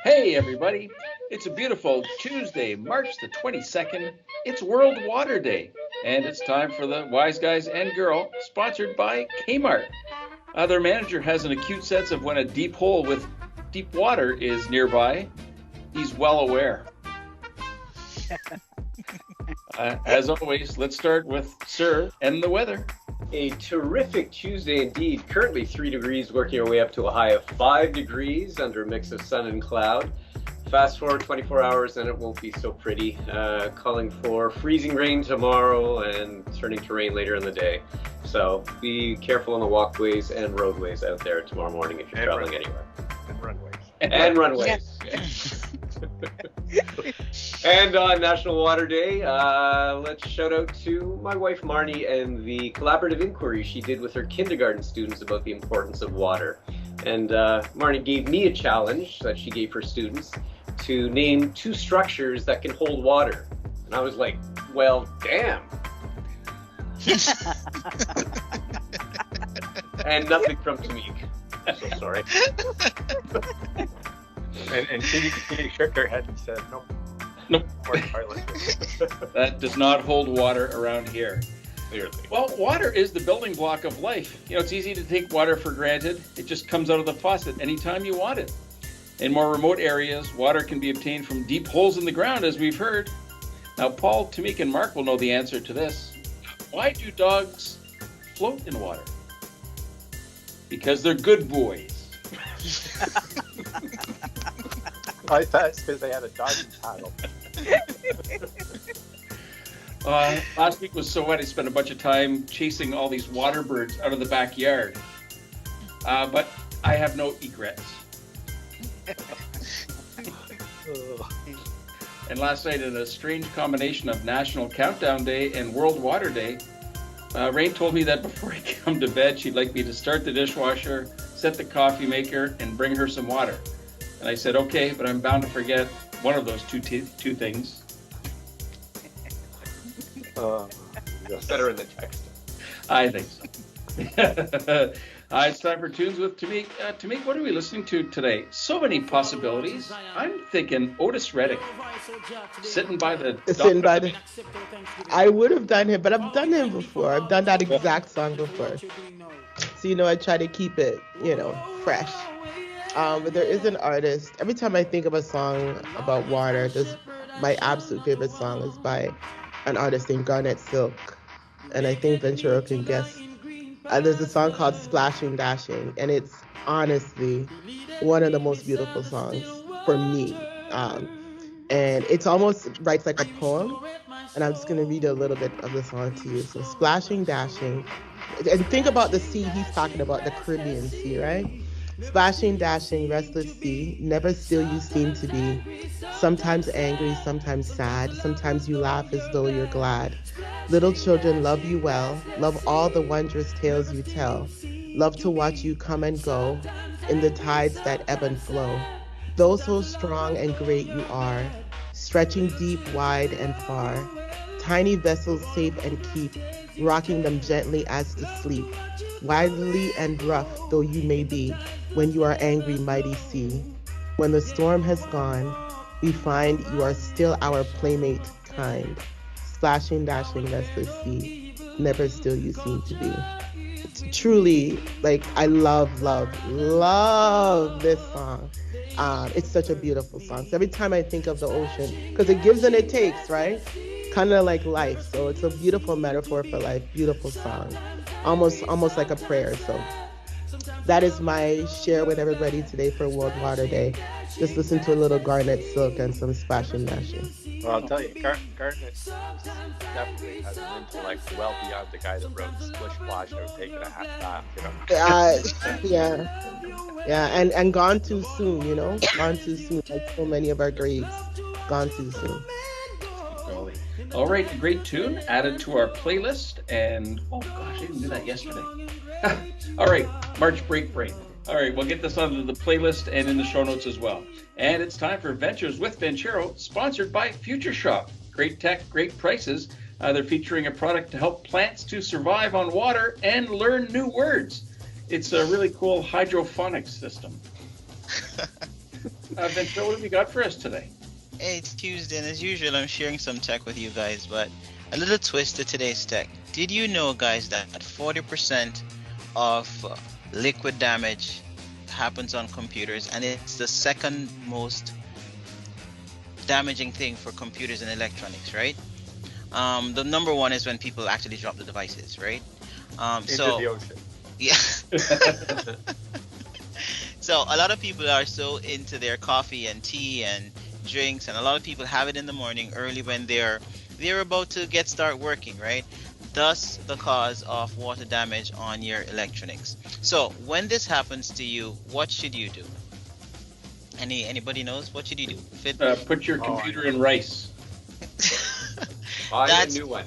Hey, everybody. It's a beautiful Tuesday, March the 22nd. It's World Water Day, and it's time for the Wise Guys and Girl, sponsored by Kmart. Their manager has an acute sense of when a deep hole with deep water is nearby. He's well aware. As always, let's start with Sir and the weather. A terrific Tuesday indeed. Currently 3 degrees, working our way up to a high of 5 degrees under a mix of sun and cloud. Fast forward 24 hours and it won't be so pretty. Calling for freezing rain tomorrow and turning to rain later in the day. So be careful on the walkways and roadways out there tomorrow morning if you're traveling anywhere. And runways. And runways. Yes. And on National Water Day, let's shout out to my wife Marnie and the collaborative inquiry she did with her kindergarten students about the importance of water. And Marnie gave me a challenge that she gave her students to name 2 structures that can hold water. And I was like, well, damn. And nothing from Tamik. So sorry. And she shook her head and said, nope. Nope. Or toilet. That does not hold water around here. Clearly. Well, water is the building block of life. You know, it's easy to take water for granted. It just comes out of the faucet anytime you want it. In more remote areas, water can be obtained from deep holes in the ground, as we've heard. Now, Paul, Tamik, and Mark will know the answer to this. Why do dogs float in water? Because they're good boys. I thought it's because they had a doggy paddle. Last week was so wet, I spent a bunch of time chasing all these water birds out of the backyard. But I have no egrets. And last night, in a strange combination of National Countdown Day and World Water Day, Rain told me that before I come to bed, she'd like me to start the dishwasher, set the coffee maker, and bring her some water. And I said, okay, but I'm bound to forget one of those two things. Yes. Better in the text. I think so. It's time for Tunes with Tamik. Tamik, what are we listening to today? So many possibilities. I'm thinking Otis Redding. Sitting by the... I would have done him, but I've done him before. I've done that exact song before. So, I try to keep it, fresh. But there is an artist. Every time I think of a song about water, my absolute favorite song is by an artist named Garnett Silk. And I think Venturo can guess. There's a song called Splashing Dashing, and it's honestly one of the most beautiful songs for me. And it's almost writes like a poem. And I'm just going to read a little bit of the song to you. So Splashing Dashing. And think about the sea he's talking about, the Caribbean Sea, right? Splashing, dashing, restless sea, never still you seem to be. Sometimes angry, sometimes sad, sometimes you laugh as though you're glad. Little children love you well, love all the wondrous tales you tell. Love to watch you come and go in the tides that ebb and flow. Though so strong and great you are, stretching deep, wide, and far. Tiny vessels safe and keep, rocking them gently as to sleep. Wildly and rough though you may be, when you are angry, mighty sea. When the storm has gone, we find you are still our playmate kind. Splashing, dashing, restless sea, never still you seem to be. Truly, I love this song. It's such a beautiful song. So every time I think of the ocean, because it gives and it takes, right? Kind of like life. So it's a beautiful metaphor for life, beautiful song. Almost like a prayer. So that is my share with everybody today for World Water Day. Just listen to a little Garnett Silk and some Splashing Dashing. Well, I'll tell you, Garnett definitely has an intellect well beyond the guy that wrote Splish Splash or Taking a Half Bath, Yeah, and gone too soon, Gone too soon, like so many of our greats. Gone too soon. All right, a great tune added to our playlist, and oh gosh, I didn't do that yesterday. All right, March break. All right, we'll get this onto the playlist and in the show notes as well. And it's time for Ventures with Vancero, sponsored by Future Shop. Great tech, great prices. They're featuring a product to help plants to survive on water and learn new words. It's a really cool hydroponics system. Venturo, what have you got for us today? Hey, it's Tuesday, and as usual, I'm sharing some tech with you guys, but a little twist to today's tech. Did you know, guys, that 40% of liquid damage happens on computers, and it's the second most damaging thing for computers and electronics, right? The number one is when people actually drop the devices, right? Into the ocean. Yeah. So a lot of people are so into their coffee and tea and drinks, and a lot of people have it in the morning early when they're about to start working, right? Thus the cause of water damage on your electronics. So when this happens to you, what should you do? Anybody knows? What should you do? Put your computer in rice. Buy a new one.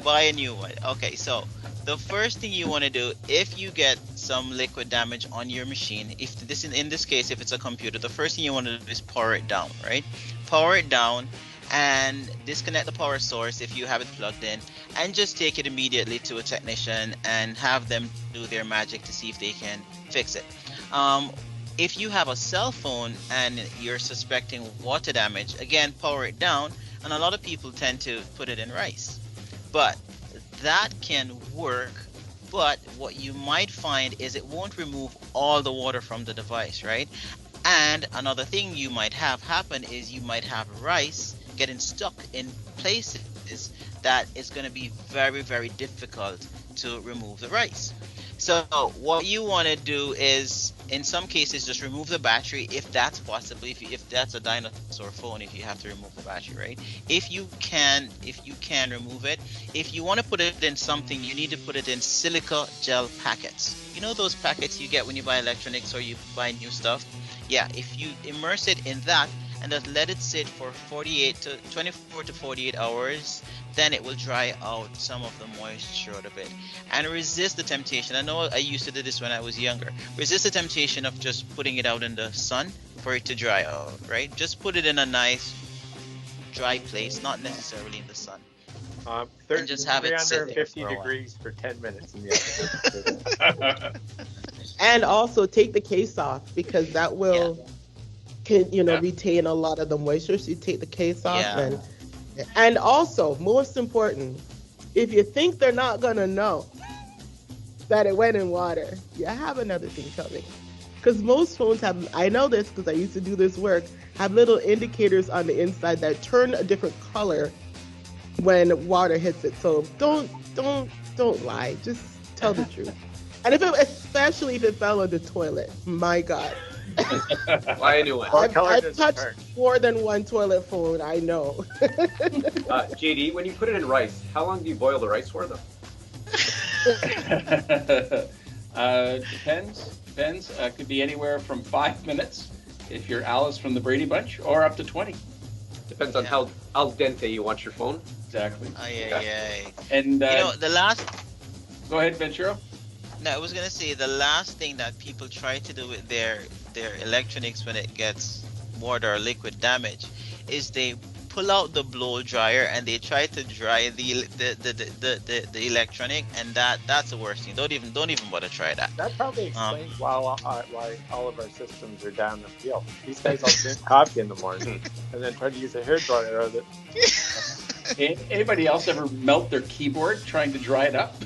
Buy a new one. Okay, so the first thing you want to do, if you get some liquid damage on your machine, in this case, if it's a computer, the first thing you want to do is power it down, right? Power it down and disconnect the power source if you have it plugged in, and just take it immediately to a technician and have them do their magic to see if they can fix it. If you have a cell phone and you're suspecting water damage, again, power it down, and a lot of people tend to put it in rice. But that can work, but what you might find is it won't remove all the water from the device, right? And another thing you might have happen is you might have rice getting stuck in places that it's going to be very, very difficult to remove the rice. So what you want to do is, in some cases, just remove the battery if that's possible. If that's a dinosaur phone, if you have to remove the battery, right? If you can remove it. If you want to put it in something, you need to put it in silica gel packets. You know those packets you get when you buy electronics or you buy new stuff? Yeah, if you immerse it in that and just let it sit for 24 to 48 hours, then it will dry out some of the moisture out of it. And resist the temptation. I know I used to do this when I was younger. Resist the temptation of just putting it out in the sun for it to dry out, right? Just put it in a nice dry place, not necessarily in the sun. And just have it sit there 350 for a while. degrees for 10 minutes in the oven. And also take the case off, because that will retain a lot of the moisture. So you take the case off. Yeah. And also, most important, if you think they're not gonna know that it went in water, you have another thing coming. Because most phones have, I know this because I used to do this work, have little indicators on the inside that turn a different color when water hits it. So don't lie. Just tell the truth. And especially if it fell on the toilet, my God. Buy a new one. I've touched more than one toilet phone, I know. JD, when you put it in rice, how long do you boil the rice for, though? Depends. Could be anywhere from 5 minutes if you're Alice from the Brady Bunch, or up to 20. Depends on how al dente you want your phone. Exactly. Aye. And the last... Go ahead, Venturo. No, I was gonna say the last thing that people try to do with their electronics when it gets water or liquid damage is they pull out the blow dryer and they try to dry the electronic, and that's the worst thing. Don't even bother try that. That probably explains why all of our systems are down the field. These guys all drink coffee in the morning and then try to use a hairdryer of it. Anybody else ever melt their keyboard trying to dry it up?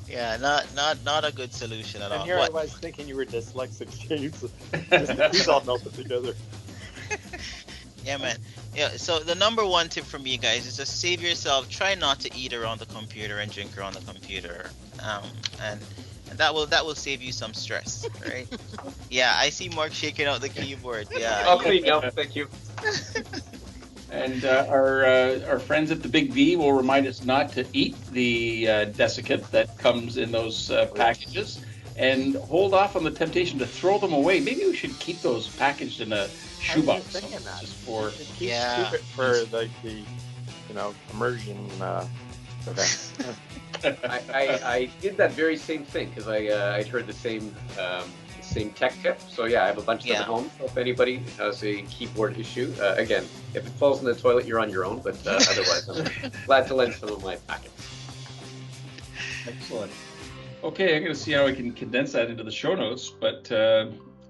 Yeah, not a good solution at all. And here I was thinking you were dyslexic, James. The keys all melted together. Yeah, man. Yeah, so the number one tip from me, guys, is just save yourself. Try not to eat around the computer and drink around the computer, and that will save you some stress, right? Yeah, I see Mark shaking out the keyboard. Yeah. I'll clean now, thank you. And our friends at the Big V will remind us not to eat the desiccant that comes in those packages, and hold off on the temptation to throw them away. Maybe we should keep those packaged in a shoebox. Just for keep it for like the immersion event. I did that very same thing because I'd heard the same tech tip. So yeah, I have a bunch of them at home. So if anybody has a keyboard issue, again, if it falls in the toilet, you're on your own. But otherwise, I'm glad to lend some of my packets. Excellent. Okay, I'm going to see how I can condense that into the show notes. But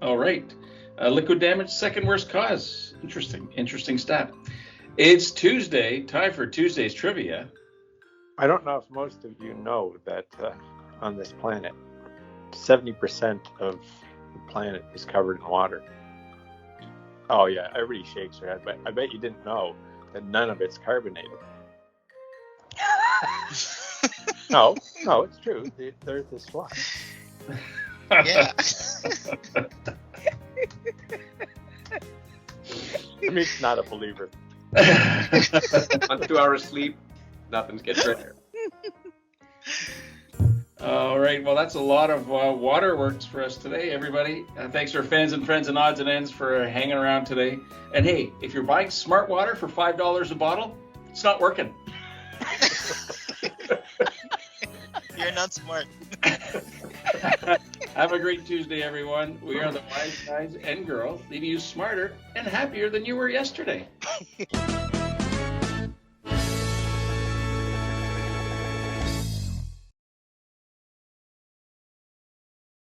All right. Liquid damage, second worst cause. Interesting stat. It's Tuesday, time for Tuesday's trivia. I don't know if most of you know that on this planet, 70% of the planet is covered in water. Oh yeah, everybody shakes their head, but I bet you didn't know that none of it's carbonated. No, it's true. The Earth is flat. Yeah. Meek's not a believer. On 2 hours sleep, nothing gets better. All right. Well, that's a lot of waterworks for us today, everybody. Thanks to our fans and friends and odds and ends for hanging around today. And hey, if you're buying smart water for $5 a bottle, it's not working. You're not smart. Have a great Tuesday, everyone. We are the WIze guys and girls, leaving you smarter and happier than you were yesterday.